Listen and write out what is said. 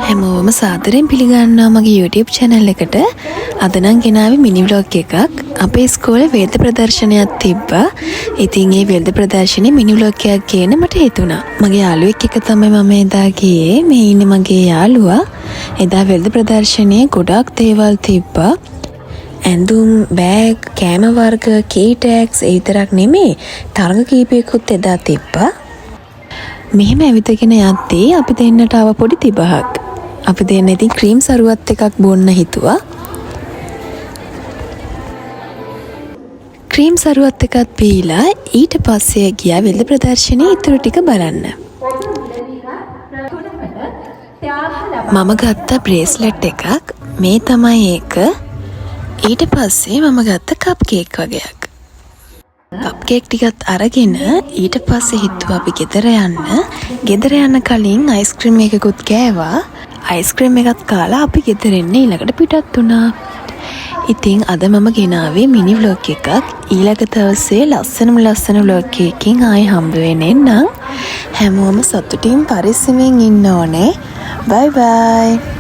හැමෝම සාදරයෙන් පිළිගන්නවා මගේ YouTube channel එකට. අද නම් ගෙනාවේ මිනි vlog එකක්. අපේ ඉස්කෝලේ වේද ප්‍රදර්ශනයක් තිබ්බා. ඉතින් ඒ වේද ප්‍රදර්ශනේ මිනි vlog එකක් ගේන්න මට හිතුණා. මගේ යාළුවෙක් එක්ක තමයි මම එදා ගියේ. මේ ඉන්නේ මගේ යාළුවා. එදා වේද ප්‍රදර්ශනයේ ගොඩක් දේවල් තිබ්බා. ඇඳුම්, බෑග්, කෑම වර්ග, කී ටැග්ස් ඒ විතරක් නෙමෙයි තරඟ කීපයකුත් එදා තිබ්බා. මෙහෙම ඇවිදගෙන යද්දී අපි දෙන්නට ආව පොඩි තිබහක්. අපි දෙන්න ඉතින් ක්‍රීම් සරුවත් එකක් බොන්න හිතුවා. ක්‍රීම් සරුවත් එකක් පීලා ඊට පස්සේ ගියා වෙළඳ ප්‍රදර්ශනයේ ඉතුරු ටික බලන්න. මම ගත්ත බ්‍රේස්ලට් එකක්. මේ තමයි ඒක. ඊට පස්සේ මම ගත්ත කප් කේක් වගේක්. කප් කේක් ටිකත් අරගෙන ඊට පස්සේ හිතුවා අපි ගෙදර යන්න. ගෙදර යන්න කලින් අයිස්ක්‍රීම් එකකුත් කෑවා. අයිස්ක්‍රීම් එකත් කාලා අපි ගෙදර එන්න ඊළඟට පිටත් වුණා. ඉතින් අද මම ගෙනාවේ මිනි vlog එකක්. ඊළඟ දවසේ ලස්සන vlog එකකින් ආයෙ හම්බ වෙන්නම්. හැමෝම සතුටින් පරිස්සමෙන් ඉන්න ඕනේ. බයි බයි.